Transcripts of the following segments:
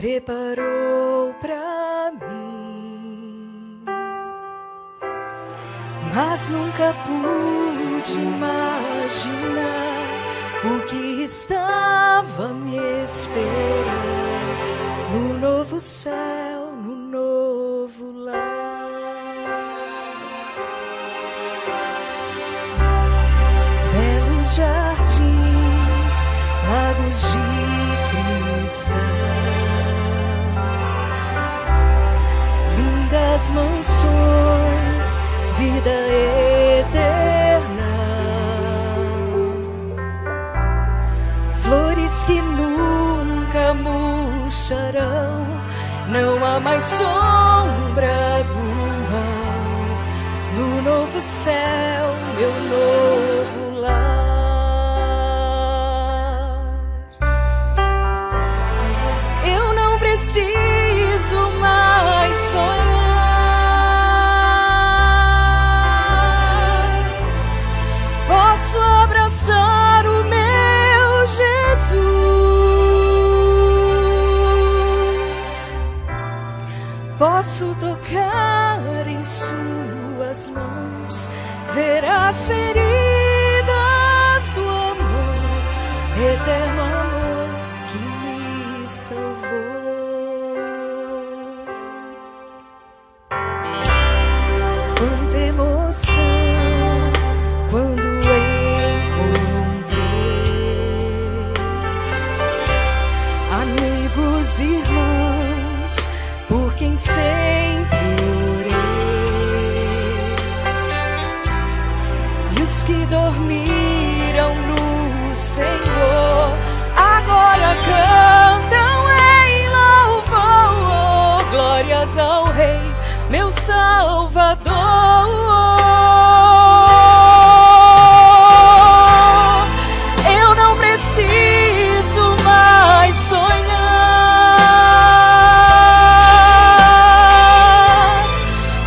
preparou pra mim, mas nunca pude imaginar o que estava me esperando no novo céu, no novo lar. Belos jardins, lagos de cristal, lindas mansões, vida eterna, flores que nunca murcharão, não há mais sombra do mal, no novo céu, meu novo lar. Eu não preciso mais sonhar, posso abraçar o meu Jesus, posso tocar em suas mãos, ver as feridas do amor, eterno amor que me salvou. Quanta emoção quando encontrei amigos, irmãos, por quem sempre orei, e os que dormiram no Senhor agora cantam em louvor, glórias ao Rei, meu Salvador. Eu não preciso mais sonhar,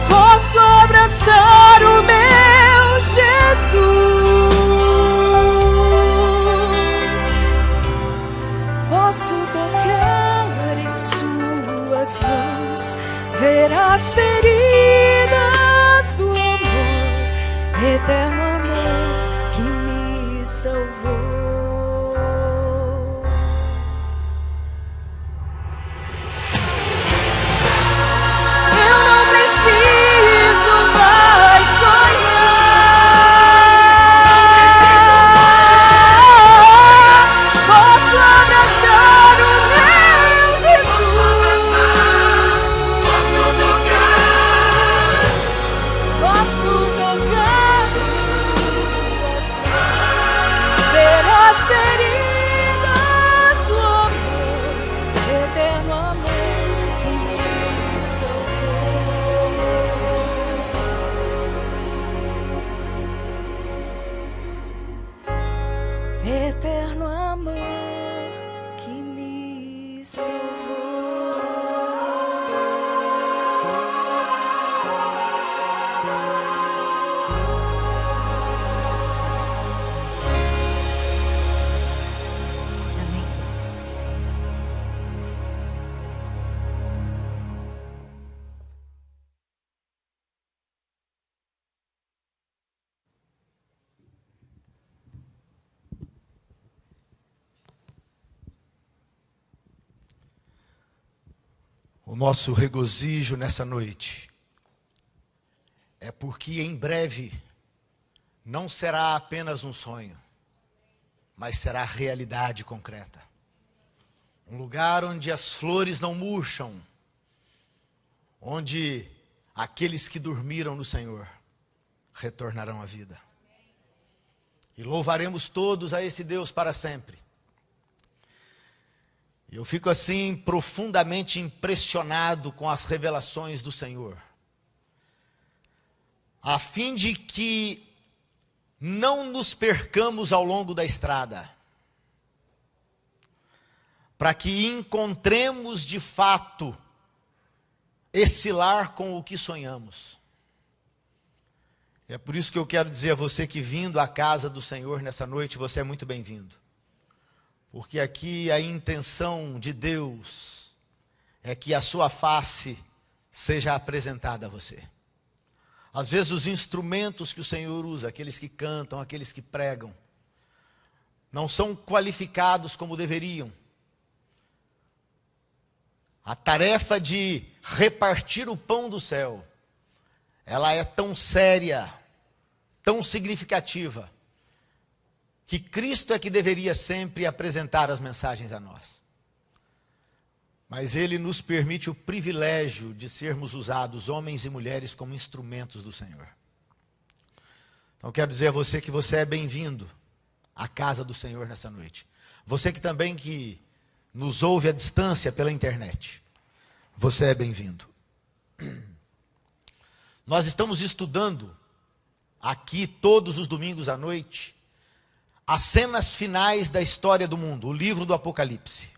posso abraçar o meu Jesus, posso tocar em suas mãos, ver as feridas do amor, eterno amor que me salvou. Eu não preciso mais sonhar, posso abraçar o meu Jesus, posso tocar em suas mãos, ver as feridas do amor, eterno amor que me salvou. Eterno amor que me salvou. Amém. O nosso regozijo nessa noite é porque em breve não será apenas um sonho, mas será realidade concreta. Um lugar onde as flores não murcham, onde aqueles que dormiram no Senhor retornarão à vida. E louvaremos todos a esse Deus para sempre. Eu fico assim profundamente impressionado com as revelações do Senhor, a fim de que não nos percamos ao longo da estrada, para que encontremos de fato esse lar com o que sonhamos. É por isso que eu quero dizer a você que vindo à casa do Senhor nessa noite, você é muito bem-vindo. Porque aqui a intenção de Deus é que a sua face seja apresentada a você. Às vezes os instrumentos que o Senhor usa, aqueles que cantam, aqueles que pregam, não são qualificados como deveriam. A tarefa de repartir o pão do céu, ela é tão séria, tão significativa, que Cristo é que deveria sempre apresentar as mensagens a nós. Mas Ele nos permite o privilégio de sermos usados, homens e mulheres, como instrumentos do Senhor. Então quero dizer a você que você é bem-vindo à casa do Senhor nessa noite. Você que também que nos ouve à distância pela internet, você é bem-vindo. Nós estamos estudando aqui todos os domingos à noite as cenas finais da história do mundo, o livro do Apocalipse.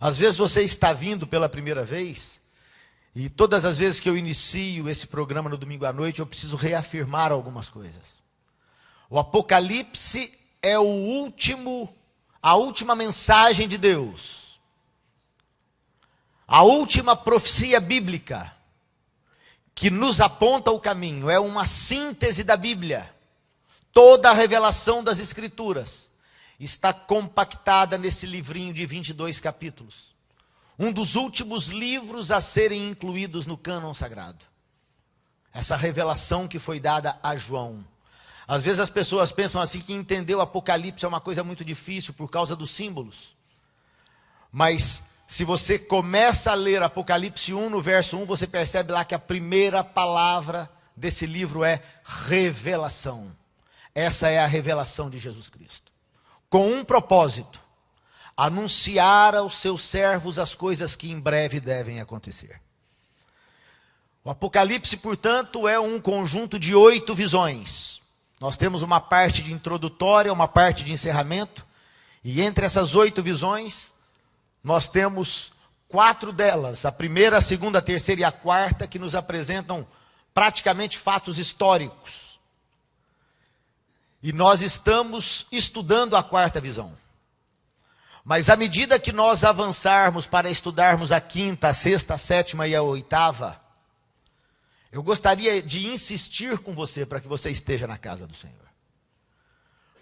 Às vezes você está vindo pela primeira vez, e todas as vezes que eu inicio esse programa no domingo à noite, eu preciso reafirmar algumas coisas. O Apocalipse é a última mensagem de Deus, a última profecia bíblica que nos aponta o caminho, é uma síntese da Bíblia. Toda a revelação das Escrituras está compactada nesse livrinho de 22 capítulos. Um dos últimos livros a serem incluídos no cânon sagrado. Essa revelação que foi dada a João. Às vezes as pessoas pensam assim que entender o Apocalipse é uma coisa muito difícil por causa dos símbolos. Mas se você começa a ler Apocalipse 1, no verso 1, você percebe lá que a primeira palavra desse livro é revelação. Essa é a revelação de Jesus Cristo. Com um propósito: anunciar aos seus servos as coisas que em breve devem acontecer. O Apocalipse, portanto, é um conjunto de 8 visões. Nós temos uma parte de introdutória, uma parte de encerramento, e entre essas 8 visões, nós temos 4 delas, a primeira, a segunda, a terceira e a quarta, que nos apresentam praticamente fatos históricos. E nós estamos estudando a quarta visão. Mas à medida que nós avançarmos para estudarmos a quinta, a sexta, a sétima e a oitava, eu gostaria de insistir com você para que você esteja na casa do Senhor.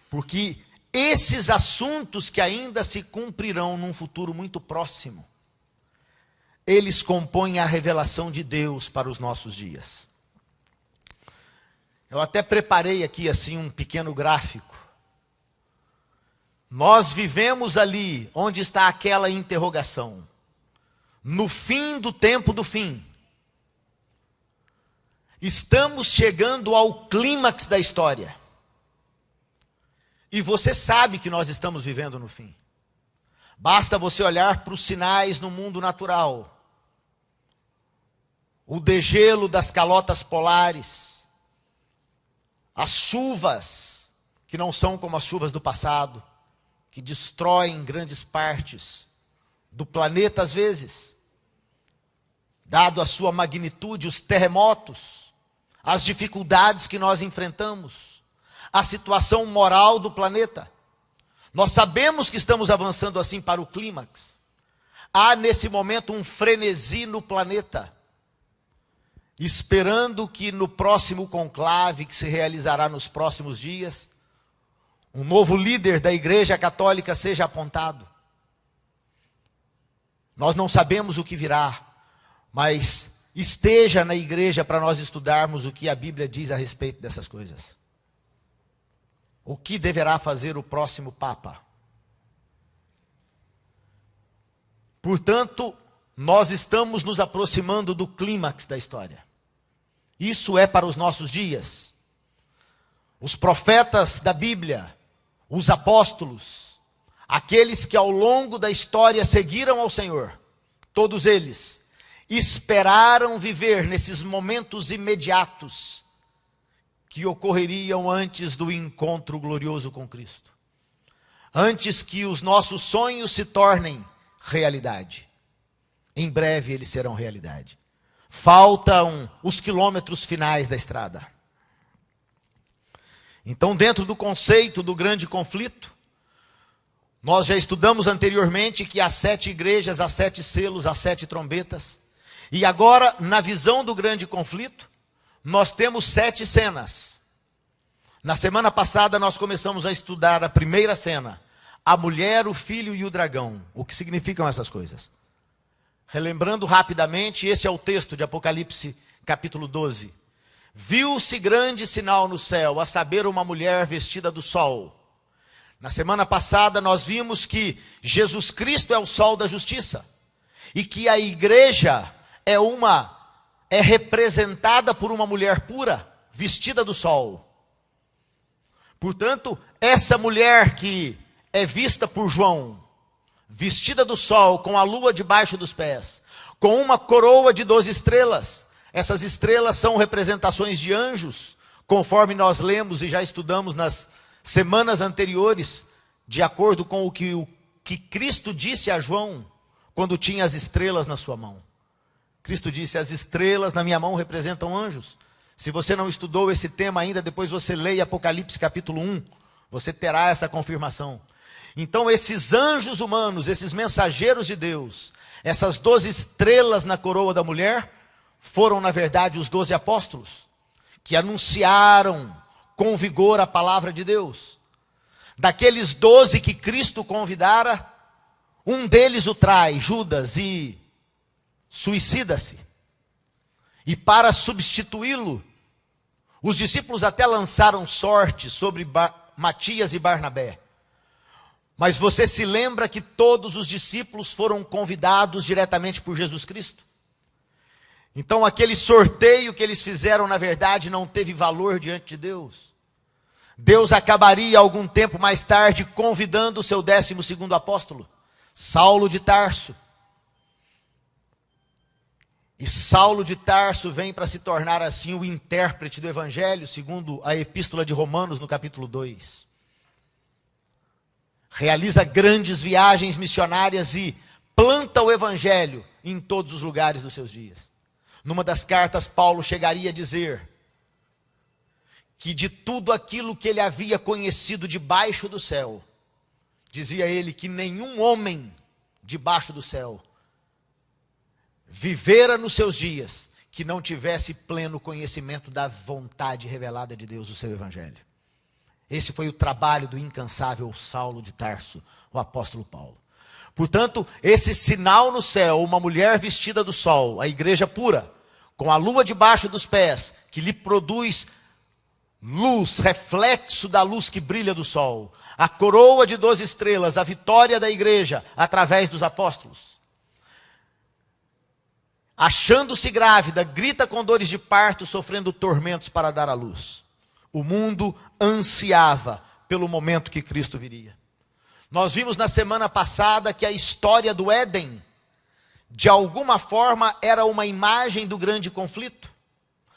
Porque esses assuntos que ainda se cumprirão num futuro muito próximo, eles compõem a revelação de Deus para os nossos dias. Eu até preparei aqui assim um pequeno gráfico. Nós vivemos ali onde está aquela interrogação. No fim do tempo do fim. Estamos chegando ao clímax da história. E você sabe que nós estamos vivendo no fim. Basta você olhar para os sinais no mundo natural. O degelo das calotas polares. As chuvas, que não são como as chuvas do passado, que destroem grandes partes do planeta às vezes, dado a sua magnitude, os terremotos, as dificuldades que nós enfrentamos, a situação moral do planeta. Nós sabemos que estamos avançando assim para o clímax. Há nesse momento um frenesi no planeta, esperando que no próximo conclave, que se realizará nos próximos dias, um novo líder da Igreja Católica seja apontado. Nós não sabemos o que virá, mas esteja na igreja para nós estudarmos o que a Bíblia diz a respeito dessas coisas. O que deverá fazer o próximo Papa? Portanto, nós estamos nos aproximando do clímax da história. Isso é para os nossos dias. Os profetas da Bíblia, os apóstolos, aqueles que ao longo da história seguiram ao Senhor, todos eles esperaram viver nesses momentos imediatos que ocorreriam antes do encontro glorioso com Cristo. Antes que os nossos sonhos se tornem realidade. Em breve eles serão realidade. Faltam os quilômetros finais da estrada. Então, dentro do conceito do grande conflito, Nós já estudamos anteriormente que há 7 igrejas, há 7 selos, há 7 trombetas. E agora, na visão do grande conflito, nós temos 7 cenas. Na semana passada nós começamos a estudar a primeira cena, a mulher, o filho e o dragão. O que significam essas coisas? Relembrando rapidamente, esse é o texto de Apocalipse capítulo 12. Viu-se grande sinal no céu, a saber, uma mulher vestida do sol. Na semana passada nós vimos que Jesus Cristo é o sol da justiça e que a igreja é representada por uma mulher pura, vestida do sol. Portanto, essa mulher que é vista por João, vestida do sol, com a lua debaixo dos pés, com uma coroa de 12 estrelas. Essas estrelas são representações de anjos, conforme nós lemos e já estudamos nas semanas anteriores, de acordo com o que Cristo disse a João, quando tinha as estrelas na sua mão. Cristo disse, as estrelas na minha mão representam anjos. Se você não estudou esse tema ainda, depois você leia Apocalipse capítulo 1, você terá essa confirmação. Então esses anjos humanos, esses mensageiros de Deus, essas 12 estrelas na coroa da mulher, foram na verdade os 12 apóstolos, que anunciaram com vigor a palavra de Deus. Daqueles 12 que Cristo convidara, um deles o trai, Judas, e suicida-se. E para substituí-lo, os discípulos até lançaram sorte sobre Matias e Barnabé. Mas você se lembra que todos os discípulos foram convidados diretamente por Jesus Cristo? Então aquele sorteio que eles fizeram, na verdade, não teve valor diante de Deus. Deus acabaria algum tempo mais tarde convidando o seu 12º apóstolo, Saulo de Tarso. E Saulo de Tarso vem para se tornar assim o intérprete do Evangelho, segundo a Epístola de Romanos no capítulo 2. Realiza grandes viagens missionárias e planta o Evangelho em todos os lugares dos seus dias. Numa das cartas, Paulo chegaria a dizer que de tudo aquilo que ele havia conhecido debaixo do céu, dizia ele que nenhum homem debaixo do céu vivera nos seus dias que não tivesse pleno conhecimento da vontade revelada de Deus, o seu Evangelho. Esse foi o trabalho do incansável Saulo de Tarso, o apóstolo Paulo. Portanto, esse sinal no céu, uma mulher vestida do sol, a igreja pura, com a lua debaixo dos pés, que lhe produz luz, reflexo da luz que brilha do sol, a coroa de 12 estrelas, a vitória da igreja através dos apóstolos. Achando-se grávida, grita com dores de parto, sofrendo tormentos para dar à luz. O mundo ansiava pelo momento que Cristo viria. Nós vimos na semana passada que a história do Éden, de alguma forma, era uma imagem do grande conflito.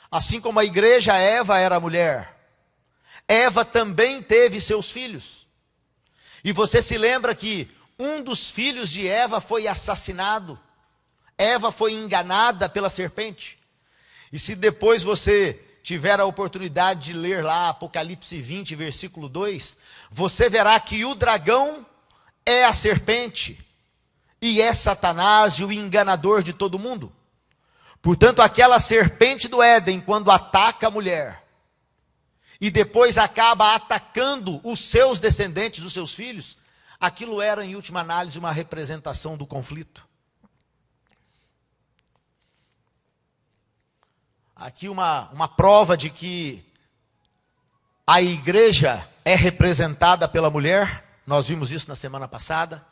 Assim como a igreja, Eva era a mulher. Eva também teve seus filhos. E você se lembra que um dos filhos de Eva foi assassinado. Eva foi enganada pela serpente. E se depois você tiver a oportunidade de ler lá Apocalipse 20, versículo 2, você verá que o dragão é a serpente e é Satanás e o enganador de todo mundo. Portanto, aquela serpente do Éden, quando ataca a mulher e depois acaba atacando os seus descendentes, os seus filhos, aquilo era, em última análise, uma representação do conflito. Aqui uma prova de que a igreja é representada pela mulher. Nós vimos isso na semana passada.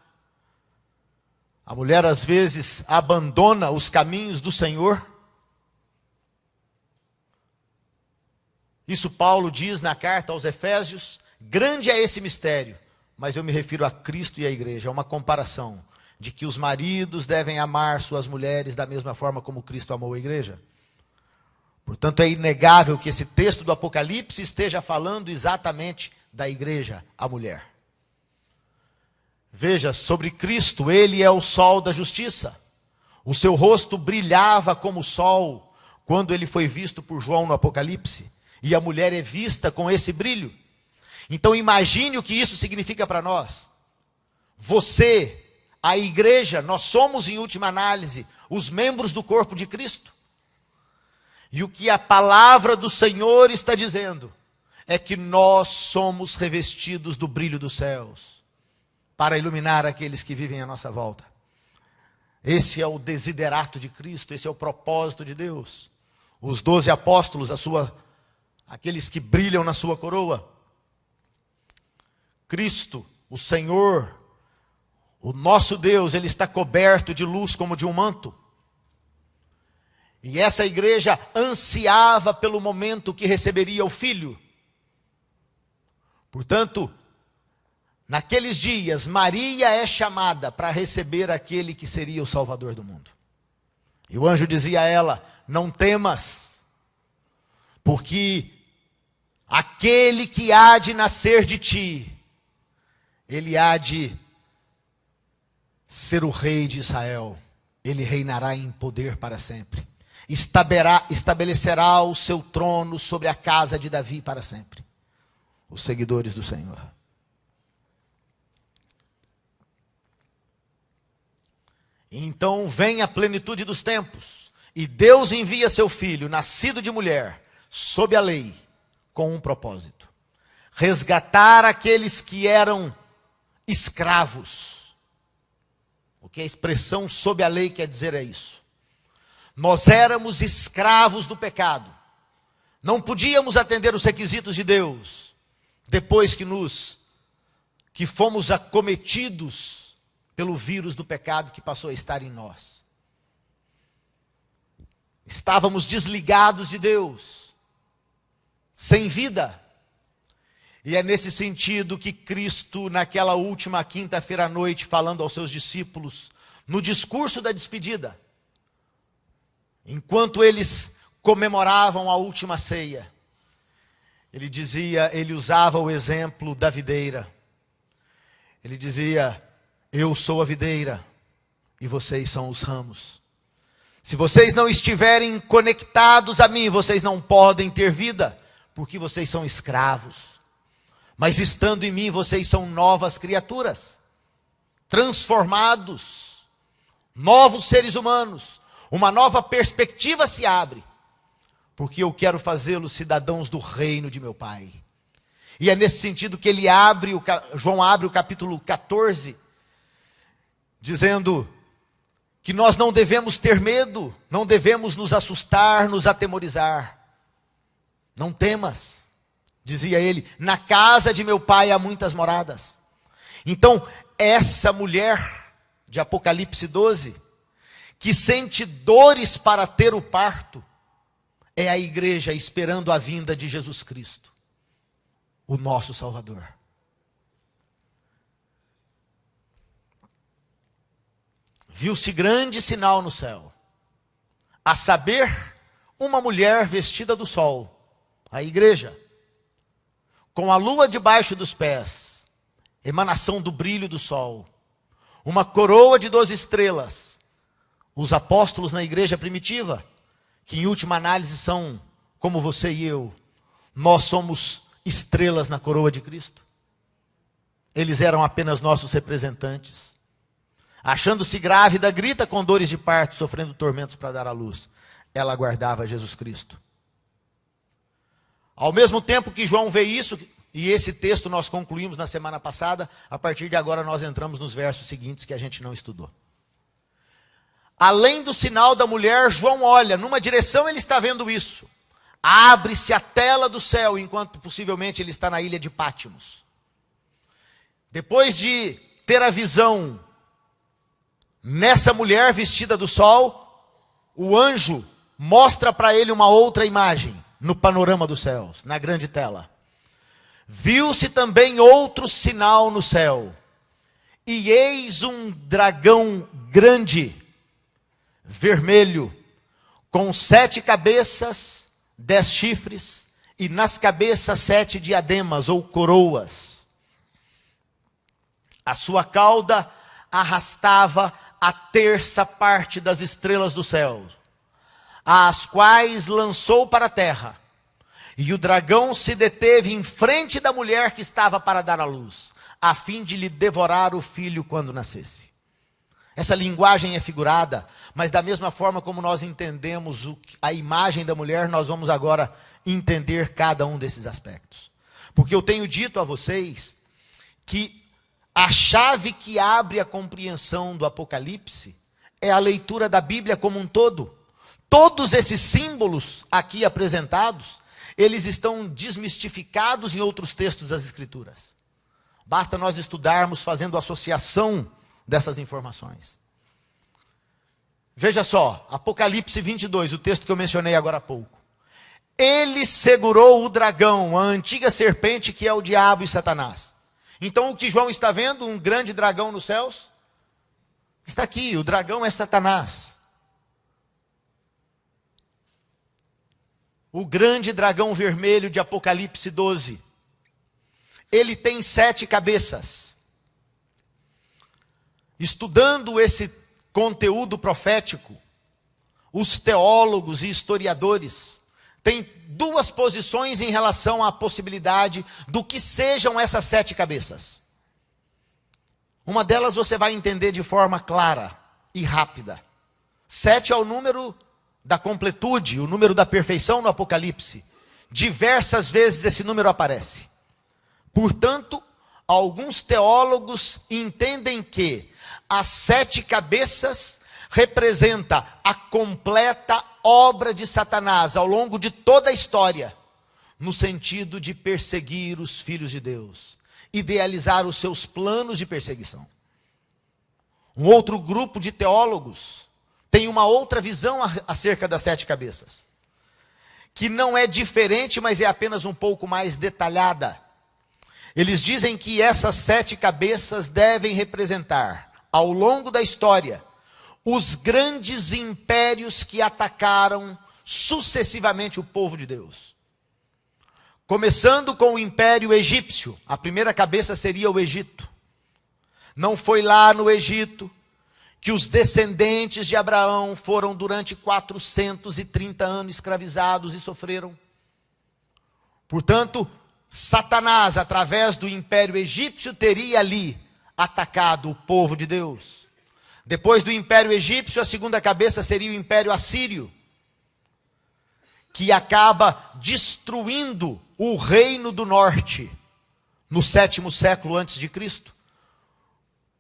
A mulher às vezes abandona os caminhos do Senhor. Isso Paulo diz na carta aos Efésios. Grande é esse mistério, mas eu me refiro a Cristo e à igreja. É uma comparação de que os maridos devem amar suas mulheres da mesma forma como Cristo amou a igreja. Portanto, é inegável que esse texto do Apocalipse esteja falando exatamente da igreja, a mulher. Veja, sobre Cristo, ele é o sol da justiça. O seu rosto brilhava como o sol quando ele foi visto por João no Apocalipse. E a mulher é vista com esse brilho. Então imagine o que isso significa para nós. Você, a igreja, nós somos, em última análise, os membros do corpo de Cristo. E o que a palavra do Senhor está dizendo é que nós somos revestidos do brilho dos céus para iluminar aqueles que vivem à nossa volta. Esse é o desiderato de Cristo, esse é o propósito de Deus. Os 12 apóstolos, aqueles que brilham na sua coroa. Cristo, o Senhor, o nosso Deus, Ele está coberto de luz como de um manto. E essa igreja ansiava pelo momento que receberia o Filho. Portanto, naqueles dias, Maria é chamada para receber aquele que seria o Salvador do mundo. E o anjo dizia a ela: não temas, porque aquele que há de nascer de ti, ele há de ser o rei de Israel. Ele reinará em poder para sempre. Estabelecerá o seu trono sobre a casa de Davi para sempre. Os seguidores do Senhor. Então vem a plenitude dos tempos, e Deus envia seu filho, nascido de mulher, sob a lei, com um propósito: resgatar aqueles que eram escravos. O que a expressão sob a lei quer dizer é isso. Nós éramos escravos do pecado. Não podíamos atender os requisitos de Deus, depois que fomos acometidos pelo vírus do pecado que passou a estar em nós. Estávamos desligados de Deus, sem vida. E é nesse sentido que Cristo, naquela última quinta-feira à noite, falando aos seus discípulos, no discurso da despedida, enquanto eles comemoravam a última ceia, ele usava o exemplo da videira. Ele dizia: eu sou a videira e vocês são os ramos. Se vocês não estiverem conectados a mim, vocês não podem ter vida, porque vocês são escravos. Mas estando em mim, vocês são novas criaturas, transformados, novos seres humanos. Uma nova perspectiva se abre, porque eu quero fazê-los cidadãos do reino de meu Pai. E é nesse sentido que João abre o capítulo 14, dizendo que nós não devemos ter medo, não devemos nos assustar, nos atemorizar. Não temas, dizia ele, na casa de meu Pai há muitas moradas. Então, essa mulher de Apocalipse 12, que sente dores para ter o parto, é a igreja esperando a vinda de Jesus Cristo, o nosso Salvador. Viu-se grande sinal no céu, a saber, uma mulher vestida do sol, a igreja, com a lua debaixo dos pés, emanação do brilho do sol, uma coroa de 12 estrelas, os apóstolos na igreja primitiva, que em última análise são como você e eu, nós somos estrelas na coroa de Cristo. Eles eram apenas nossos representantes. Achando-se grávida, grita com dores de parto, sofrendo tormentos para dar à luz. Ela aguardava Jesus Cristo. Ao mesmo tempo que João vê isso, e esse texto nós concluímos na semana passada, a partir de agora nós entramos nos versos seguintes que a gente não estudou. Além do sinal da mulher, João olha, numa direção ele está vendo isso. Abre-se a tela do céu, enquanto possivelmente ele está na ilha de Pátimos. Depois de ter a visão nessa mulher vestida do sol, o anjo mostra para ele uma outra imagem no panorama dos céus, na grande tela. Viu-se também outro sinal no céu, e eis um dragão grande, vermelho, com 7 cabeças, 10 chifres, e nas cabeças 7 diademas ou coroas. A sua cauda arrastava a terça parte das estrelas do céu, as quais lançou para a terra. E o dragão se deteve em frente da mulher que estava para dar à luz. a fim de lhe devorar o filho quando nascesse. Essa linguagem é figurada, mas da mesma forma como nós entendemos a imagem da mulher, nós vamos agora entender cada um desses aspectos. Porque eu tenho dito a vocês que a chave que abre a compreensão do Apocalipse é a leitura da Bíblia como um todo. Todos esses símbolos aqui apresentados, eles estão desmistificados em outros textos das Escrituras. Basta nós estudarmos fazendo associação dessas informações. Veja só, Apocalipse 22, o texto que eu mencionei agora há pouco. Ele segurou o dragão, a antiga serpente que é o diabo e Satanás. Então o que João está vendo, um grande dragão nos céus, está aqui, o dragão é Satanás. O grande dragão vermelho de Apocalipse 12. Ele tem 7 cabeças. Estudando esse conteúdo profético, os teólogos e historiadores têm 2 posições em relação à possibilidade do que sejam essas 7 cabeças. Uma delas você vai entender de forma clara e rápida. 7 é o número da completude, o número da perfeição no Apocalipse. Diversas vezes esse número aparece. Portanto, alguns teólogos entendem que as 7 cabeças representa a completa obra de Satanás ao longo de toda a história, no sentido de perseguir os filhos de Deus, idealizar os seus planos de perseguição. Um outro grupo de teólogos tem uma outra visão acerca das 7 cabeças, que não é diferente, mas é apenas um pouco mais detalhada. Eles dizem que essas 7 cabeças devem representar, ao longo da história, os grandes impérios que atacaram sucessivamente o povo de Deus. Começando com o Império Egípcio, a primeira cabeça seria o Egito. Não foi lá no Egito que os descendentes de Abraão foram durante 430 anos escravizados e sofreram. Portanto, Satanás, através do Império Egípcio, teria ali atacado o povo de Deus. Depois do Império Egípcio, a segunda cabeça seria o Império Assírio, que acaba destruindo o reino do norte, no 7º século antes de Cristo.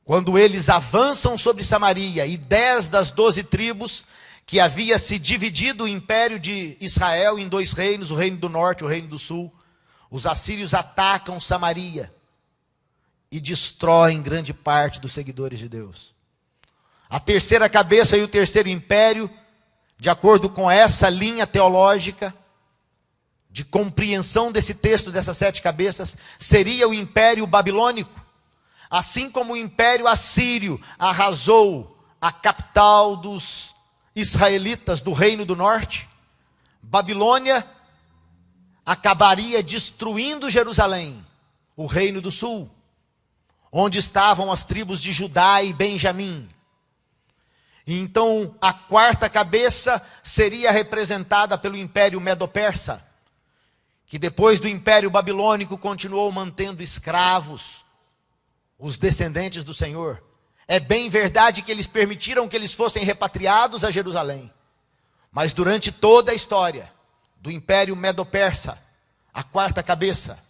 Quando eles avançam sobre Samaria, e 10 das 12 tribos, que havia se dividido o Império de Israel em 2 reinos, o reino do norte e o reino do sul, os assírios atacam Samaria e destroem grande parte dos seguidores de Deus. A terceira cabeça e o terceiro império, de acordo com essa linha teológica, de compreensão desse texto, dessas 7 cabeças, seria o Império Babilônico. Assim como o Império Assírio arrasou a capital dos israelitas do Reino do Norte, Babilônia acabaria destruindo Jerusalém, o Reino do Sul, onde estavam as tribos de Judá e Benjamim. E então a quarta cabeça seria representada pelo Império Medo-Persa, que depois do Império Babilônico continuou mantendo escravos os descendentes do Senhor. É bem verdade que eles permitiram que eles fossem repatriados a Jerusalém, mas durante toda a história do Império Medo-Persa, a quarta cabeça,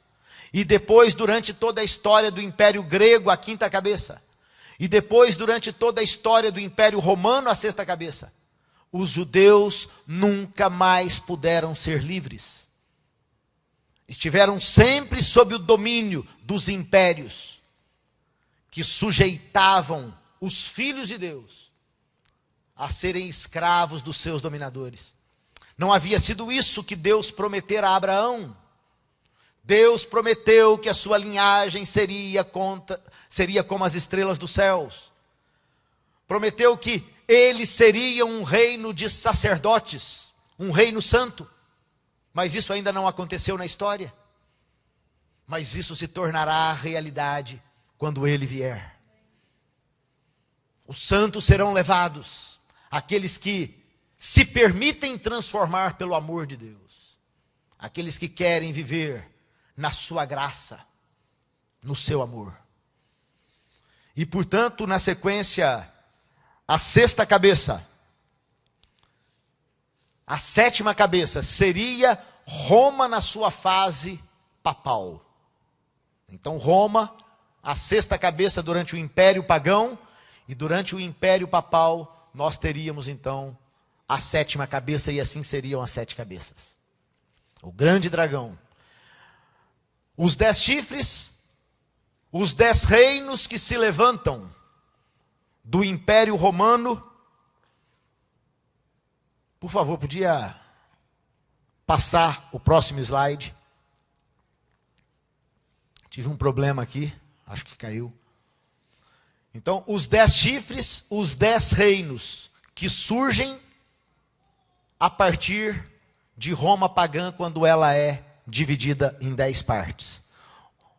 e depois durante toda a história do Império Grego, a quinta cabeça, e depois durante toda a história do Império Romano, a sexta cabeça, os judeus nunca mais puderam ser livres. Estiveram sempre sob o domínio dos impérios, que sujeitavam os filhos de Deus a serem escravos dos seus dominadores. Não havia sido isso que Deus prometera a Abraão. Deus prometeu que a sua linhagem seria como as estrelas dos céus. Prometeu que eles seriam um reino de sacerdotes, um reino santo. Mas isso ainda não aconteceu na história. Mas isso se tornará realidade quando ele vier. Os santos serão levados, aqueles que se permitem transformar pelo amor de Deus, aqueles que querem viver na sua graça, no seu amor. E, portanto, na sequência, a sexta cabeça, a sétima cabeça, seria Roma na sua fase papal. Então, Roma, a sexta cabeça durante o Império Pagão, e durante o Império Papal, nós teríamos, então, a sétima cabeça, e assim seriam as 7 cabeças. O grande dragão. Os 10 chifres, os 10 reinos que se levantam do Império Romano. Por favor, podia passar o próximo slide. Tive um problema aqui, acho que caiu. Então, os 10 chifres, os 10 reinos que surgem a partir de Roma pagã, quando ela é dividida em 10 partes.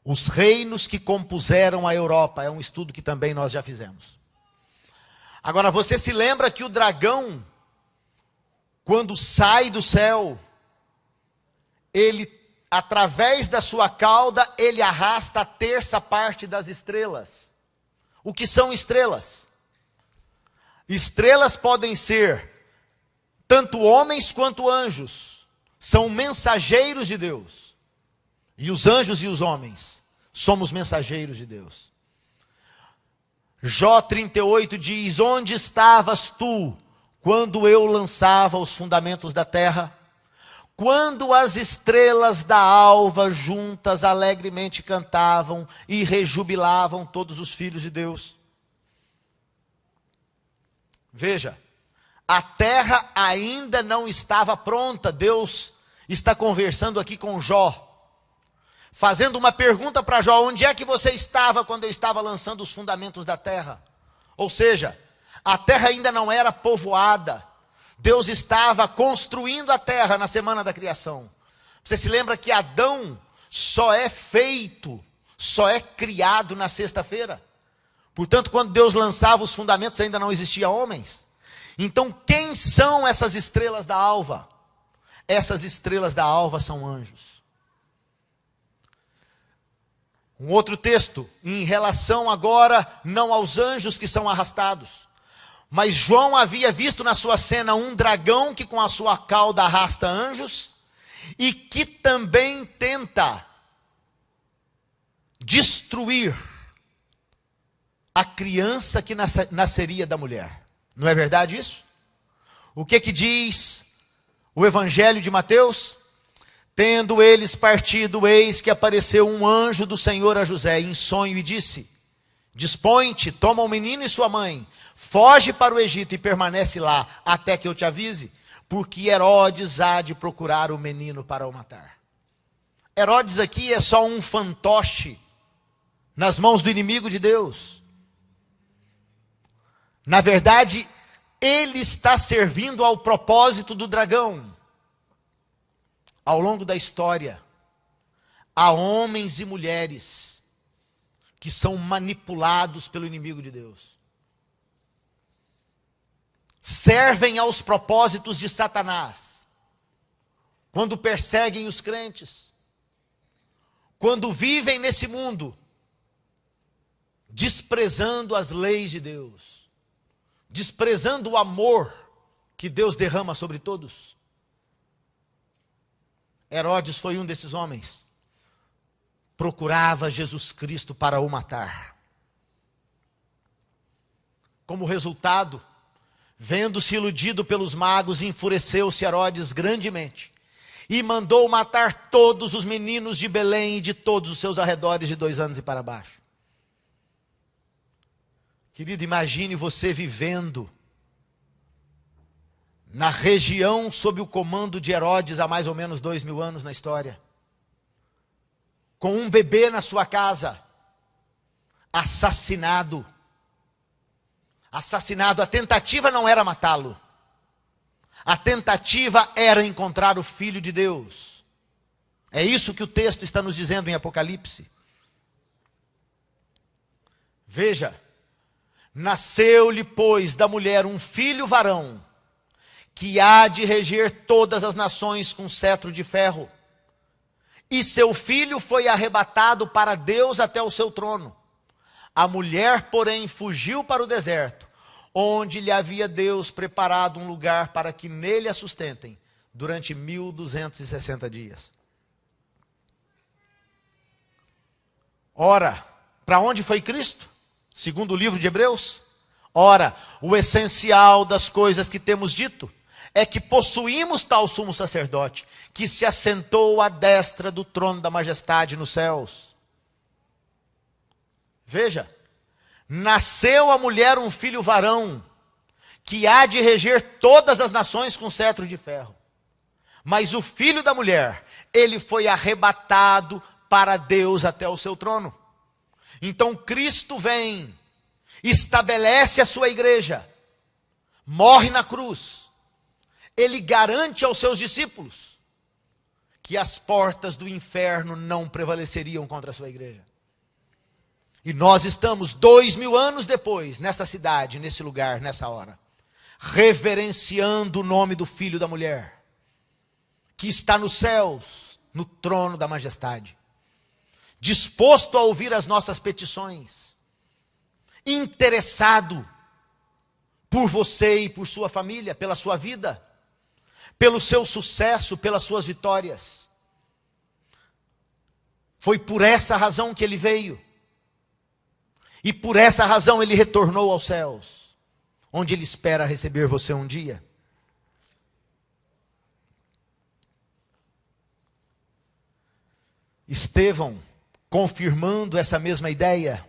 Os reinos que compuseram a Europa, é um estudo que também nós já fizemos. Agora, você se lembra que o dragão, quando sai do céu, ele, através da sua cauda, ele arrasta a terça parte das estrelas. O que são estrelas? Estrelas podem ser tanto homens quanto anjos. São mensageiros de Deus. E os anjos e os homens somos mensageiros de Deus. Jó 38 diz: onde estavas tu quando eu lançava os fundamentos da terra? Quando as estrelas da alva juntas alegremente cantavam e rejubilavam todos os filhos de Deus. Veja, a terra ainda não estava pronta. Deus está conversando aqui com Jó, fazendo uma pergunta para Jó: onde é que você estava quando eu estava lançando os fundamentos da terra? Ou seja, a terra ainda não era povoada. Deus estava construindo a terra na semana da criação. Você se lembra que Adão só é feito, só é criado na sexta-feira? Portanto, quando Deus lançava os fundamentos, ainda não existia homens. Então, quem são essas estrelas da alva? Essas estrelas da alva são anjos. Um outro texto, em relação agora, não aos anjos que são arrastados, mas João havia visto na sua cena um dragão que com a sua cauda arrasta anjos, e que também tenta destruir a criança que nasceria da mulher. Não é verdade isso? O que diz o Evangelho de Mateus? Tendo eles partido, eis que apareceu um anjo do Senhor a José em sonho e disse: dispõe-te, toma o menino e sua mãe, foge para o Egito e permanece lá até que eu te avise, porque Herodes há de procurar o menino para o matar. Herodes aqui é só um fantoche nas mãos do inimigo de Deus. Na verdade, ele está servindo ao propósito do dragão. Ao longo da história, há homens e mulheres que são manipulados pelo inimigo de Deus. Servem aos propósitos de Satanás. Quando perseguem os crentes. Quando vivem nesse mundo, desprezando as leis de Deus. Desprezando o amor que Deus derrama sobre todos. Herodes foi um desses homens. Procurava Jesus Cristo para o matar. Como resultado, vendo-se iludido pelos magos, enfureceu-se Herodes grandemente e mandou matar todos os meninos de Belém e de todos os seus arredores de 2 anos e para baixo. Querido, imagine você vivendo na região sob o comando de Herodes há mais ou menos 2000 anos na história, com um bebê na sua casa, assassinado. A tentativa não era matá-lo. A tentativa era encontrar o Filho de Deus. É isso que o texto está nos dizendo em Apocalipse. Veja, nasceu-lhe, pois, da mulher um filho varão, que há de reger todas as nações com cetro de ferro. E seu filho foi arrebatado para Deus até o seu trono. A mulher, porém, fugiu para o deserto, onde lhe havia Deus preparado um lugar para que nele a sustentem durante 1260 dias. Ora, para onde foi Cristo? Segundo o livro de Hebreus. Ora, o essencial das coisas que temos dito é que possuímos tal sumo sacerdote, que se assentou à destra do trono da majestade nos céus. Veja, nasceu a mulher um filho varão, que há de reger todas as nações com cetro de ferro. Mas o filho da mulher, ele foi arrebatado para Deus até o seu trono. Então Cristo vem, estabelece a sua igreja, morre na cruz. Ele garante aos seus discípulos que as portas do inferno não prevaleceriam contra a sua igreja. E nós estamos 2000 anos depois, nessa cidade, nesse lugar, nessa hora, reverenciando o nome do Filho da Mulher, que está nos céus, no trono da majestade, disposto a ouvir as nossas petições, interessado por você e por sua família, pela sua vida, pelo seu sucesso, pelas suas vitórias. Foi por essa razão que ele veio. E por essa razão ele retornou aos céus, onde ele espera receber você um dia. Estevão, confirmando essa mesma ideia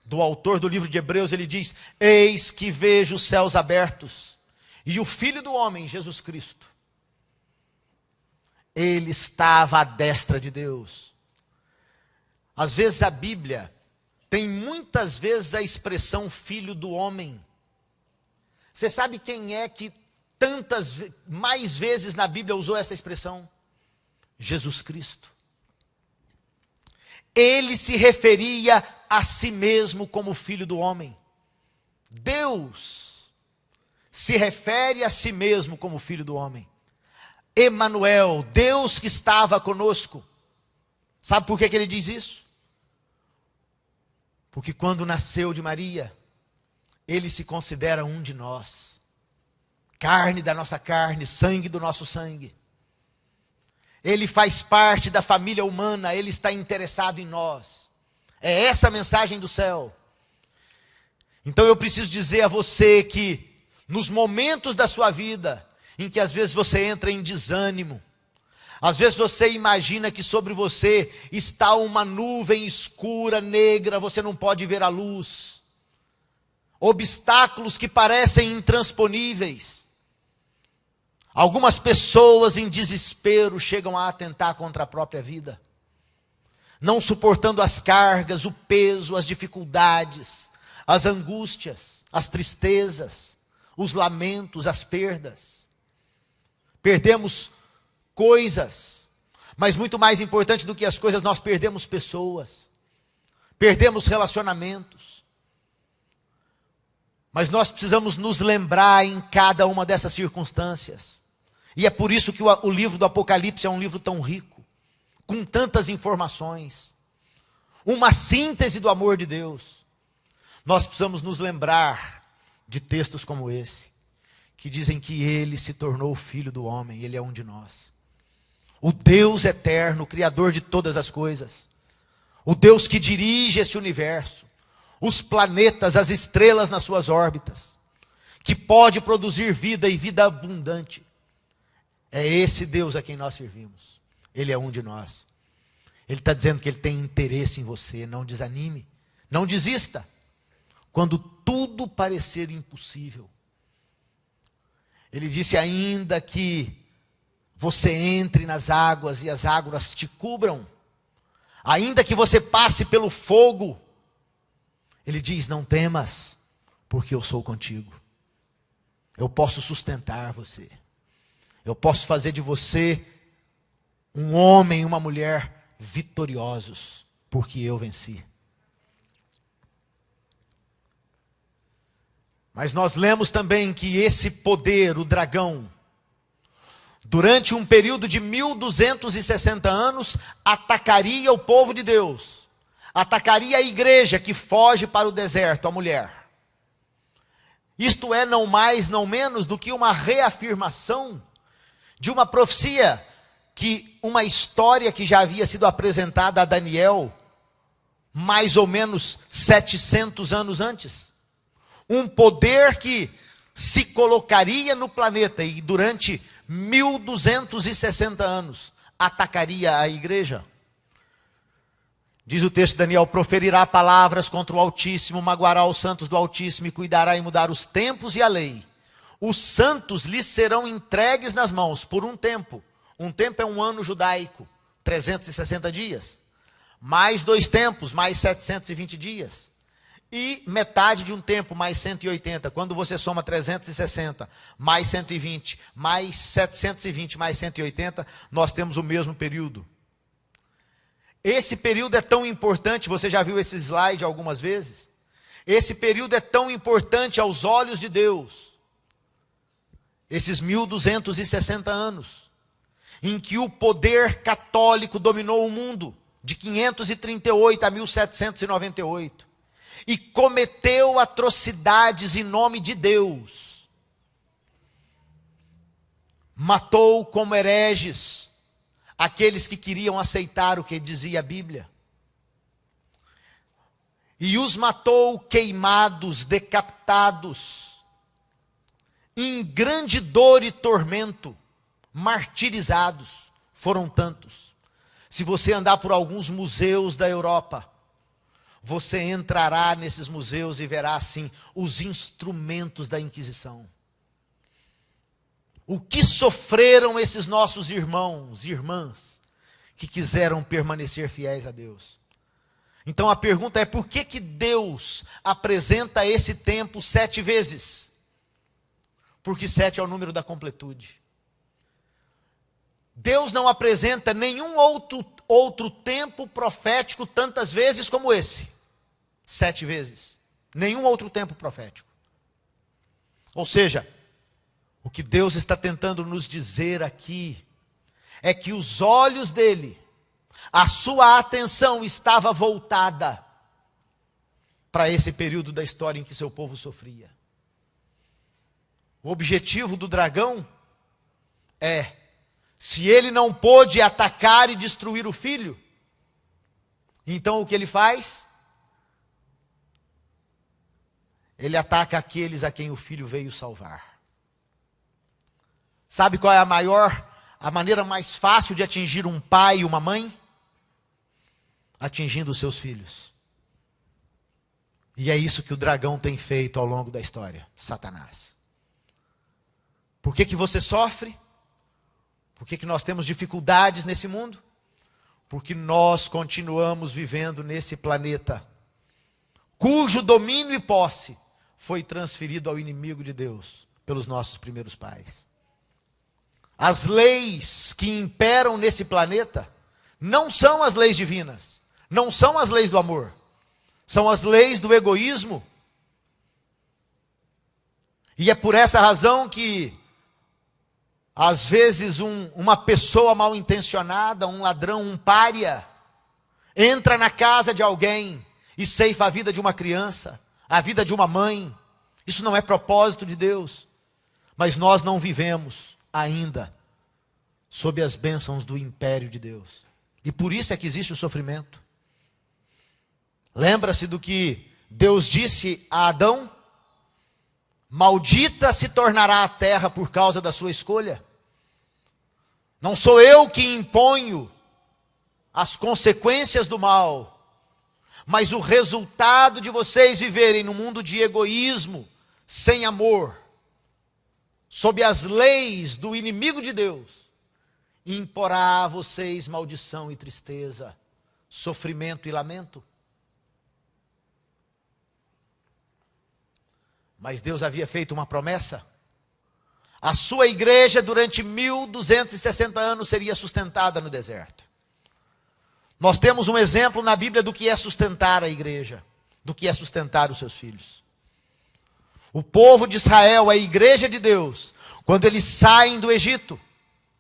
do autor do livro de Hebreus, ele diz: eis que vejo os céus abertos, e o Filho do homem, Jesus Cristo, ele estava à destra de Deus. Às vezes a Bíblia tem muitas vezes a expressão filho do homem. Você sabe quem é que mais vezes na Bíblia usou essa expressão? Jesus Cristo. Ele se referia a si mesmo como filho do homem. Deus se refere a si mesmo como filho do homem. Emanuel, Deus que estava conosco. Sabe por que ele diz isso? Porque quando nasceu de Maria, ele se considera um de nós. Carne da nossa carne, sangue do nosso sangue. Ele faz parte da família humana, ele está interessado em nós. É essa a mensagem do céu. Então eu preciso dizer a você que, nos momentos da sua vida, em que às vezes você entra em desânimo, às vezes você imagina que sobre você está uma nuvem escura, negra, você não pode ver a luz. Obstáculos que parecem intransponíveis. Algumas pessoas em desespero chegam a atentar contra a própria vida. Não suportando as cargas, o peso, as dificuldades, as angústias, as tristezas, os lamentos, as perdas. Perdemos coisas, mas muito mais importante do que as coisas, nós perdemos pessoas, perdemos relacionamentos. Mas nós precisamos nos lembrar em cada uma dessas circunstâncias. E é por isso que o livro do Apocalipse é um livro tão rico, com tantas informações, uma síntese do amor de Deus. Nós precisamos nos lembrar de textos como esse, que dizem que ele se tornou o filho do homem, ele é um de nós. O Deus eterno, o Criador de todas as coisas, o Deus que dirige esse universo, os planetas, as estrelas nas suas órbitas, que pode produzir vida e vida abundante. É esse Deus a quem nós servimos. Ele é um de nós. Ele está dizendo que ele tem interesse em você. Não desanime, não desista, quando tudo parecer impossível. Ele disse ainda que você entre nas águas e as águas te cubram, ainda que você passe pelo fogo, ele diz: não temas, porque eu sou contigo. Eu posso sustentar você. Eu posso fazer de você um homem e uma mulher vitoriosos, porque eu venci. Mas nós lemos também que esse poder, o dragão, durante um período de 1260 anos, atacaria o povo de Deus, atacaria a igreja que foge para o deserto, a mulher. Isto é não mais, não menos do que uma reafirmação de uma profecia, uma história que já havia sido apresentada a Daniel, mais ou menos 700 anos antes. Um poder que se colocaria no planeta e durante 1260 anos atacaria a igreja. Diz o texto de Daniel: proferirá palavras contra o Altíssimo, magoará os santos do Altíssimo e cuidará em mudar os tempos e a lei. Os santos lhes serão entregues nas mãos por um tempo. Um tempo é um ano judaico, 360 dias. Mais 2 tempos, mais 720 dias. E metade de um tempo, mais 180. Quando você soma 360, mais 120, mais 720, mais 180, nós temos o mesmo período. Esse período é tão importante, você já viu esse slide algumas vezes? Esse período é tão importante aos olhos de Deus. Esses 1260 anos, em que o poder católico dominou o mundo, de 538 a 1798, e cometeu atrocidades em nome de Deus. Matou como hereges aqueles que queriam aceitar o que dizia a Bíblia. E os matou queimados, decapitados, em grande dor e tormento, martirizados. Foram tantos. Se você andar por alguns museus da Europa, você entrará nesses museus e verá assim os instrumentos da Inquisição. O que sofreram esses nossos irmãos e irmãs que quiseram permanecer fiéis a Deus? Então a pergunta é: por que Deus apresenta esse tempo 7 vezes? Porque 7 é o número da completude. Deus não apresenta nenhum outro tempo profético tantas vezes como esse. 7 vezes. Nenhum outro tempo profético. Ou seja, o que Deus está tentando nos dizer aqui é que os olhos dele, a sua atenção estava voltada para esse período da história em que seu povo sofria. O objetivo do dragão é: se ele não pôde atacar e destruir o filho, então o que ele faz? Ele ataca aqueles a quem o filho veio salvar. Sabe qual é a maneira mais fácil de atingir um pai e uma mãe? Atingindo os seus filhos. E é isso que o dragão tem feito ao longo da história, Satanás. Por que você sofre? Por que nós temos dificuldades nesse mundo? Porque nós continuamos vivendo nesse planeta, cujo domínio e posse foi transferido ao inimigo de Deus pelos nossos primeiros pais. As leis que imperam nesse planeta não são as leis divinas, não são as leis do amor, são as leis do egoísmo. E é por essa razão que às vezes uma pessoa mal intencionada, um ladrão, um pária, entra na casa de alguém e ceifa a vida de uma criança, a vida de uma mãe. Isso não é propósito de Deus. Mas nós não vivemos ainda sob as bênçãos do império de Deus. E por isso é que existe o sofrimento. Lembra-se do que Deus disse a Adão? Maldita se tornará a terra por causa da sua escolha. Não sou eu que imponho as consequências do mal, mas o resultado de vocês viverem num mundo de egoísmo, sem amor, sob as leis do inimigo de Deus, imporá a vocês maldição e tristeza, sofrimento e lamento. Mas Deus havia feito uma promessa. A sua igreja durante 1260 anos seria sustentada no deserto. Nós temos um exemplo na Bíblia do que é sustentar a igreja, do que é sustentar os seus filhos. O povo de Israel, a igreja de Deus, quando eles saem do Egito,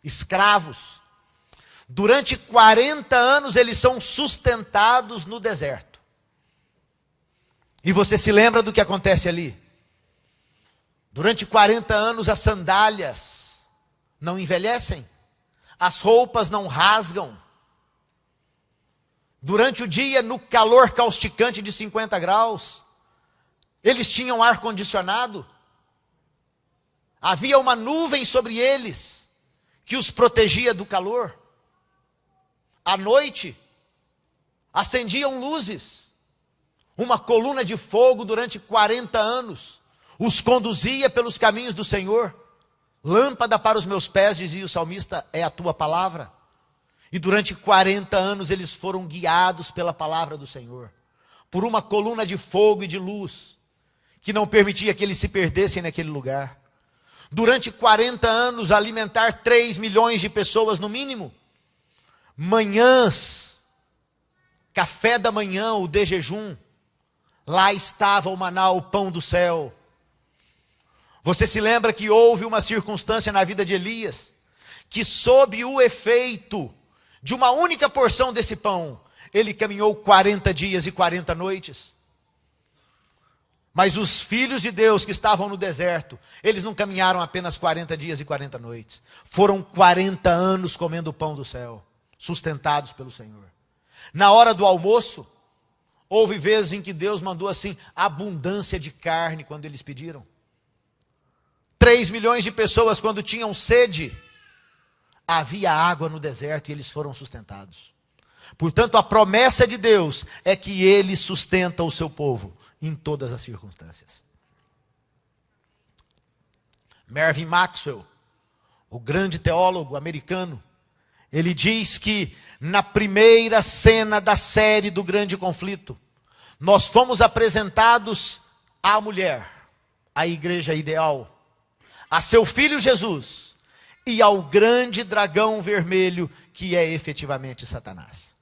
escravos, durante 40 anos eles são sustentados no deserto. E você se lembra do que acontece ali? Durante 40 anos as sandálias não envelhecem, as roupas não rasgam. Durante o dia, no calor causticante de 50 graus, eles tinham ar-condicionado. Havia uma nuvem sobre eles que os protegia do calor. À noite, acendiam luzes. Uma coluna de fogo durante 40 anos os conduzia pelos caminhos do Senhor. Lâmpada para os meus pés, dizia o salmista, é a tua palavra. E durante 40 anos eles foram guiados pela palavra do Senhor, por uma coluna de fogo e de luz, que não permitia que eles se perdessem naquele lugar. Durante 40 anos, alimentar 3 milhões de pessoas no mínimo. Manhãs, café da manhã, o de jejum. Lá estava o maná, o pão do céu. Você se lembra que houve uma circunstância na vida de Elias, que sob o efeito de uma única porção desse pão, ele caminhou 40 dias e 40 noites. Mas os filhos de Deus que estavam no deserto, eles não caminharam apenas 40 dias e 40 noites. Foram 40 anos comendo o pão do céu, sustentados pelo Senhor. Na hora do almoço, houve vezes em que Deus mandou assim, abundância de carne quando eles pediram. 3 milhões de pessoas quando tinham sede, havia água no deserto e eles foram sustentados. Portanto, a promessa de Deus é que Ele sustenta o seu povo em todas as circunstâncias. Mervyn Maxwell, o grande teólogo americano, ele diz que na primeira cena da série do grande conflito, nós fomos apresentados à mulher, à igreja ideal, a seu filho Jesus e ao grande dragão vermelho que é efetivamente Satanás.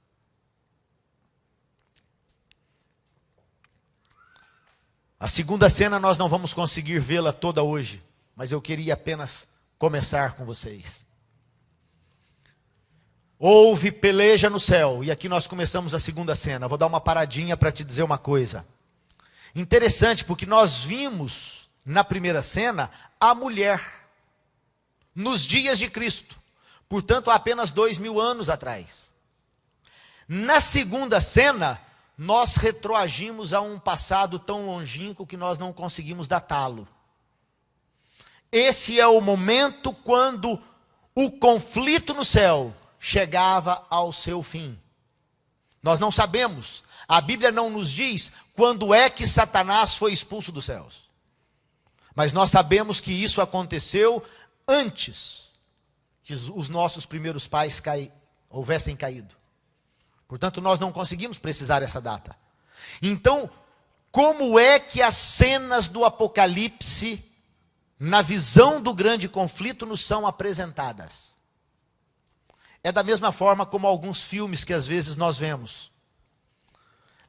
A segunda cena nós não vamos conseguir vê-la toda hoje, mas eu queria apenas começar com vocês. Houve peleja no céu, e aqui nós começamos a segunda cena. Vou dar uma paradinha para te dizer uma coisa. Interessante, porque nós vimos na primeira cena a mulher, nos dias de Cristo, portanto há apenas 2000 anos atrás. Na segunda cena, nós retroagimos a um passado tão longínquo que nós não conseguimos datá-lo. Esse é o momento quando o conflito no céu chegava ao seu fim. Nós não sabemos, a Bíblia não nos diz quando é que Satanás foi expulso dos céus. Mas nós sabemos que isso aconteceu antes que os nossos primeiros pais houvessem caído. Portanto, nós não conseguimos precisar essa data. Então, como é que as cenas do Apocalipse, na visão do grande conflito, nos são apresentadas? É da mesma forma como alguns filmes que às vezes nós vemos.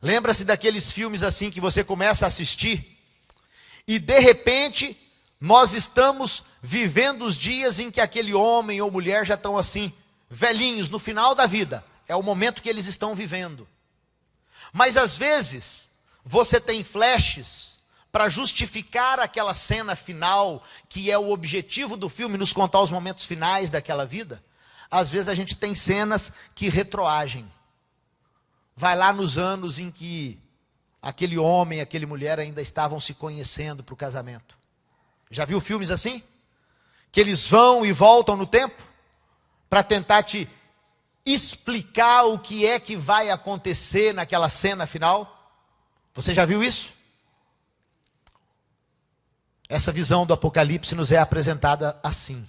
Lembra-se daqueles filmes assim que você começa a assistir e de repente nós estamos vivendo os dias em que aquele homem ou mulher já estão assim, velhinhos, no final da vida. É o momento que eles estão vivendo. Mas às vezes, você tem flashes para justificar aquela cena final, que é o objetivo do filme, nos contar os momentos finais daquela vida. Às vezes a gente tem cenas que retroagem. Vai lá nos anos em que aquele homem, aquela mulher ainda estavam se conhecendo para o casamento. Já viu filmes assim? Que eles vão e voltam no tempo para tentar te explicar o que é que vai acontecer naquela cena final? Você já viu isso? Essa visão do Apocalipse nos é apresentada assim.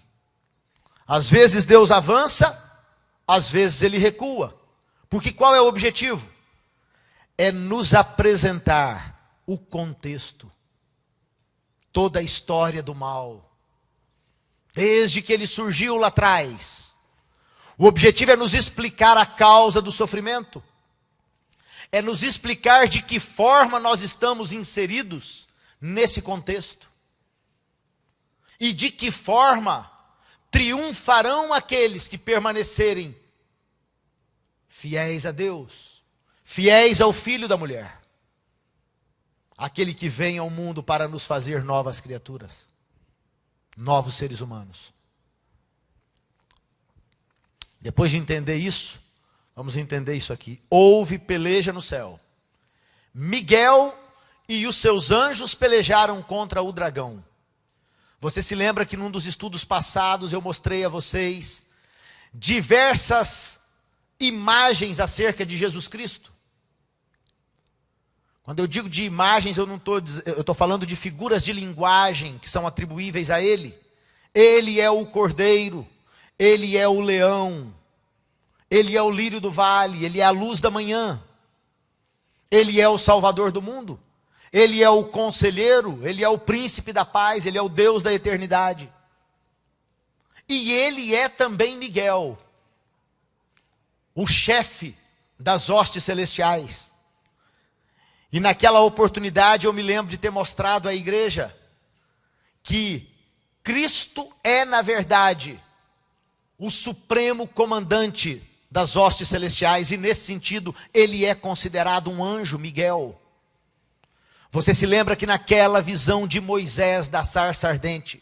Às vezes Deus avança, às vezes Ele recua. Porque qual é o objetivo? É nos apresentar o contexto, toda a história do mal, desde que ele surgiu lá atrás. O objetivo é nos explicar a causa do sofrimento, é nos explicar de que forma nós estamos inseridos nesse contexto, e de que forma triunfarão aqueles que permanecerem fiéis a Deus, fiéis ao Filho da mulher. aquele que vem ao mundo para nos fazer novas criaturas, novos seres humanos. Depois de entender isso, vamos entender isso aqui. Houve peleja no céu. Miguel e os seus anjos pelejaram contra o dragão. Você se lembra que num dos estudos passados eu mostrei a vocês diversas imagens acerca de Jesus Cristo? Quando eu digo de imagens, eu estou falando de figuras de linguagem que são atribuíveis a Ele. Ele é o cordeiro, Ele é o leão, Ele é o lírio do vale, Ele é a luz da manhã, Ele é o salvador do mundo, Ele é o conselheiro, Ele é o príncipe da paz, Ele é o Deus da eternidade. E Ele é também Miguel, o chefe das hostes celestiais. E naquela oportunidade eu me lembro de ter mostrado à igreja que Cristo é, na verdade, o supremo comandante das hostes celestiais, e nesse sentido ele é considerado um anjo, Miguel. Você se lembra que naquela visão de Moisés da sarça ardente,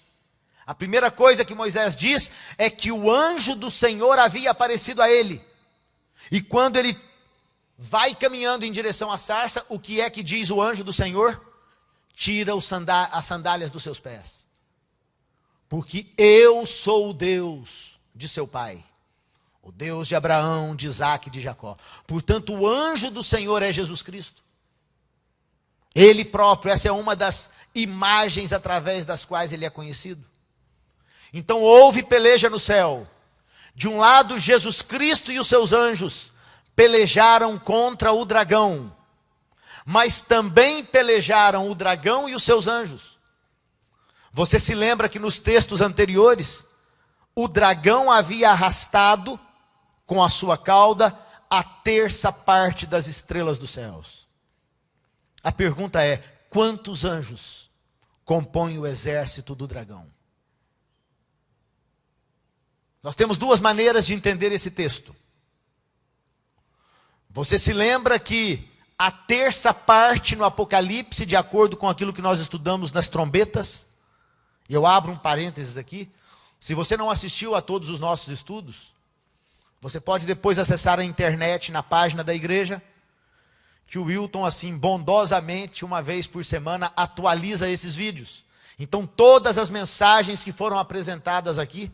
a primeira coisa que Moisés diz é que o anjo do Senhor havia aparecido a ele. E quando ele vai caminhando em direção à sarça, o que é que diz o anjo do Senhor? Tira as sandálias dos seus pés. Porque eu sou o Deus de seu pai, o Deus de Abraão, de Isaque e de Jacó. Portanto, o anjo do Senhor é Jesus Cristo. Ele próprio, essa é uma das imagens através das quais ele é conhecido. Então houve peleja no céu. De um lado, Jesus Cristo e os seus anjos pelejaram contra o dragão, mas também pelejaram o dragão e os seus anjos. Você se lembra que nos textos anteriores, o dragão havia arrastado com a sua cauda a terça parte das estrelas dos céus. A pergunta é: quantos anjos compõem o exército do dragão? Nós temos duas maneiras de entender esse texto. Você se lembra que a terça parte no Apocalipse, de acordo com aquilo que nós estudamos nas trombetas, e eu abro um parênteses aqui, se você não assistiu a todos os nossos estudos, você pode depois acessar a internet na página da igreja, que o Wilton, assim, bondosamente, uma vez por semana, atualiza esses vídeos. Então todas as mensagens que foram apresentadas aqui,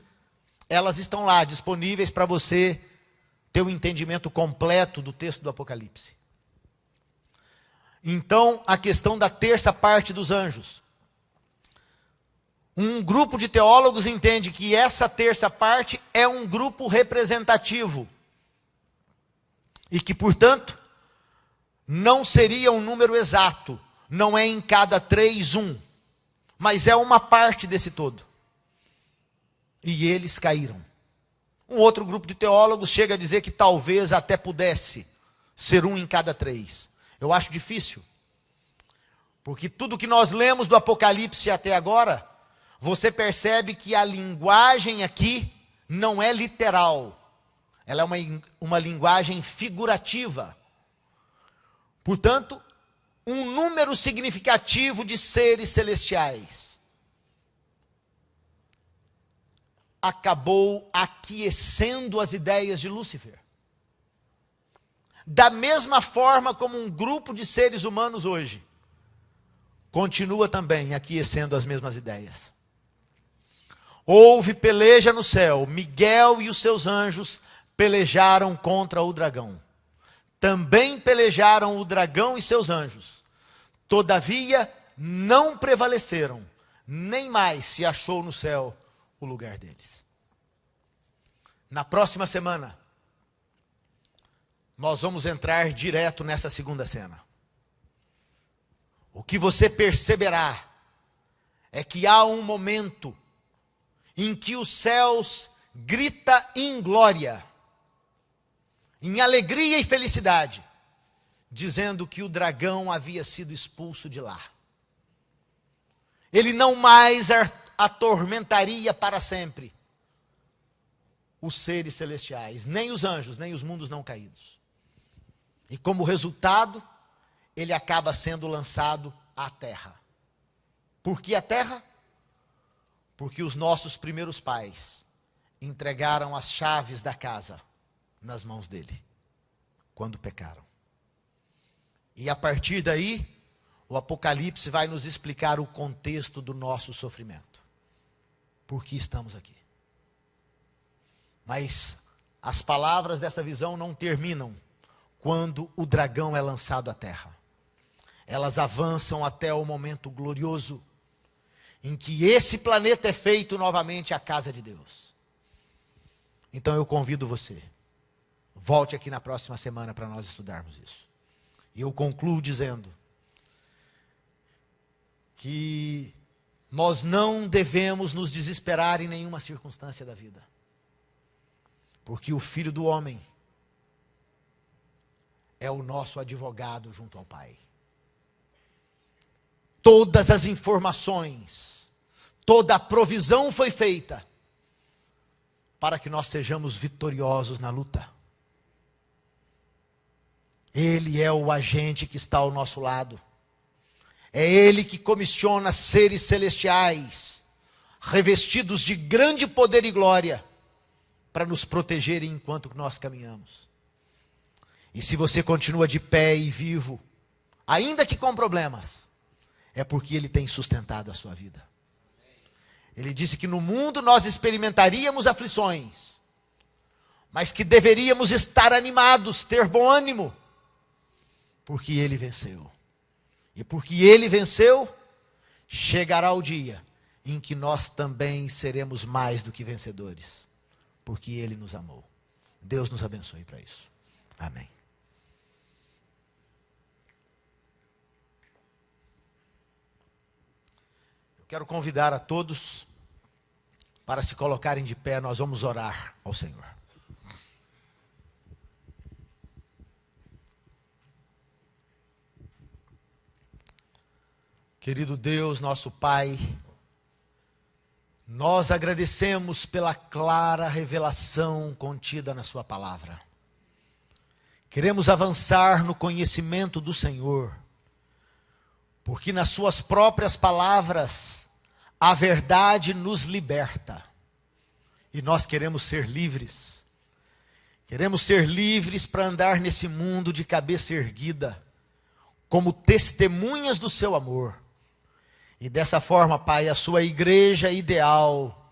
elas estão lá, disponíveis para você ter o entendimento completo do texto do Apocalipse. Então, a questão da terça parte dos anjos. Um grupo de teólogos entende que essa terça parte é um grupo representativo. E que, portanto, não seria um número exato. Não é em cada 3, 1. Mas é uma parte desse todo. E eles caíram. Um outro grupo de teólogos chega a dizer que talvez até pudesse ser 1 em cada 3. Eu acho difícil. Porque tudo que nós lemos do Apocalipse até agora, você percebe que a linguagem aqui não é literal. Ela é uma linguagem figurativa. Portanto, um número significativo de seres celestiais acabou aquecendo as ideias de Lúcifer. Da mesma forma como um grupo de seres humanos hoje continua também aquecendo as mesmas ideias. Houve peleja no céu. Miguel e os seus anjos pelejaram contra o dragão. Também pelejaram o dragão e seus anjos. Todavia, não prevaleceram, nem mais se achou no céu o lugar deles. Na próxima semana, nós vamos entrar direto nessa segunda cena. O que você perceberá é que há um momento em que os céus grita em glória, em alegria e felicidade, dizendo que o dragão havia sido expulso de lá. Ele não mais atormentaria para sempre os seres celestiais, nem os anjos, nem os mundos não caídos. E como resultado, ele acaba sendo lançado à terra. Por que a terra? Porque os nossos primeiros pais entregaram as chaves da casa nas mãos dele, quando pecaram. E a partir daí, o Apocalipse vai nos explicar o contexto do nosso sofrimento. Por que estamos aqui? Mas as palavras dessa visão não terminam quando o dragão é lançado à terra. Elas avançam até o momento glorioso em que esse planeta é feito novamente a casa de Deus. Então eu convido você, volte aqui na próxima semana para nós estudarmos isso. E eu concluo dizendo que nós não devemos nos desesperar em nenhuma circunstância da vida. Porque o Filho do Homem é o nosso advogado junto ao Pai. Todas as informações, toda a provisão foi feita para que nós sejamos vitoriosos na luta. Ele é o agente que está ao nosso lado. É Ele que comissiona seres celestiais, revestidos de grande poder e glória, para nos protegerem enquanto nós caminhamos. E se você continua de pé e vivo, ainda que com problemas, é porque Ele tem sustentado a sua vida. Ele disse que no mundo nós experimentaríamos aflições, mas que deveríamos estar animados, ter bom ânimo, porque Ele venceu. E porque Ele venceu, chegará o dia em que nós também seremos mais do que vencedores, porque Ele nos amou. Deus nos abençoe para isso. Amém. Eu quero convidar a todos para se colocarem de pé, nós vamos orar ao Senhor. Querido Deus, nosso Pai, nós agradecemos pela clara revelação contida na Sua palavra. Queremos avançar no conhecimento do Senhor, porque nas Suas próprias palavras a verdade nos liberta. E nós queremos ser livres. Queremos ser livres para andar nesse mundo de cabeça erguida, como testemunhas do Seu amor. E dessa forma, Pai, a Sua igreja ideal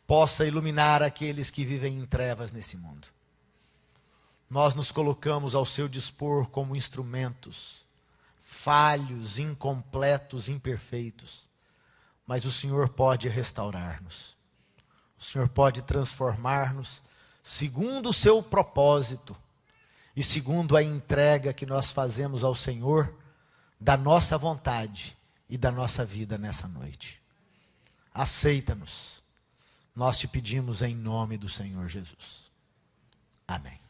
possa iluminar aqueles que vivem em trevas nesse mundo. Nós nos colocamos ao Seu dispor como instrumentos, falhos, incompletos, imperfeitos. Mas o Senhor pode restaurar-nos. O Senhor pode transformar-nos segundo o Seu propósito e segundo a entrega que nós fazemos ao Senhor da nossa vontade e da nossa vida nessa noite. Aceita-nos. Nós te pedimos em nome do Senhor Jesus. Amém.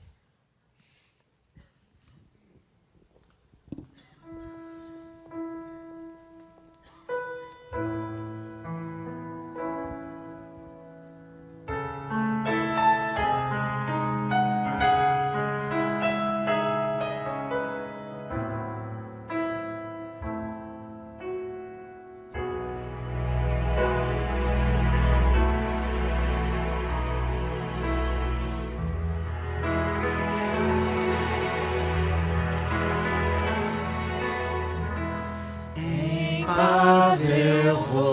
Mas eu vou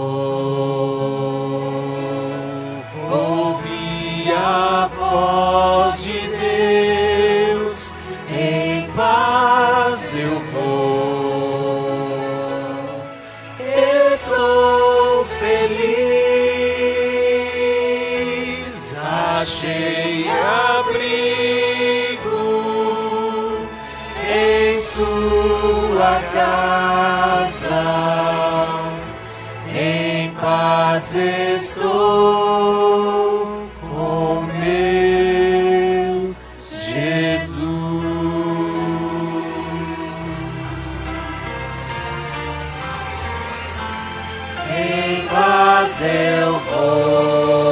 ouvir a voz de Deus, em paz eu vou, estou feliz, achei abrigo em sua casa. Em paz estou com meu Jesus. Em paz eu vou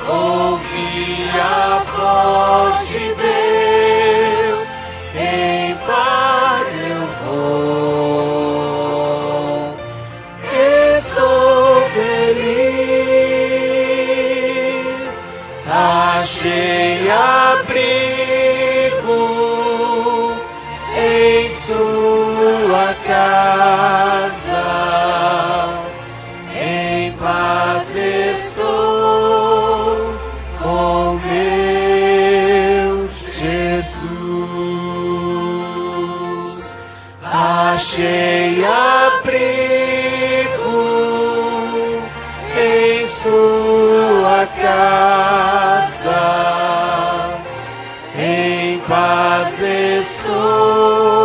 ouvir a voz de Deus. Em paz eu vou. achei abrigo em sua casa, em paz estou com meu Jesus. Achei abrigo em sua casa, em paz estou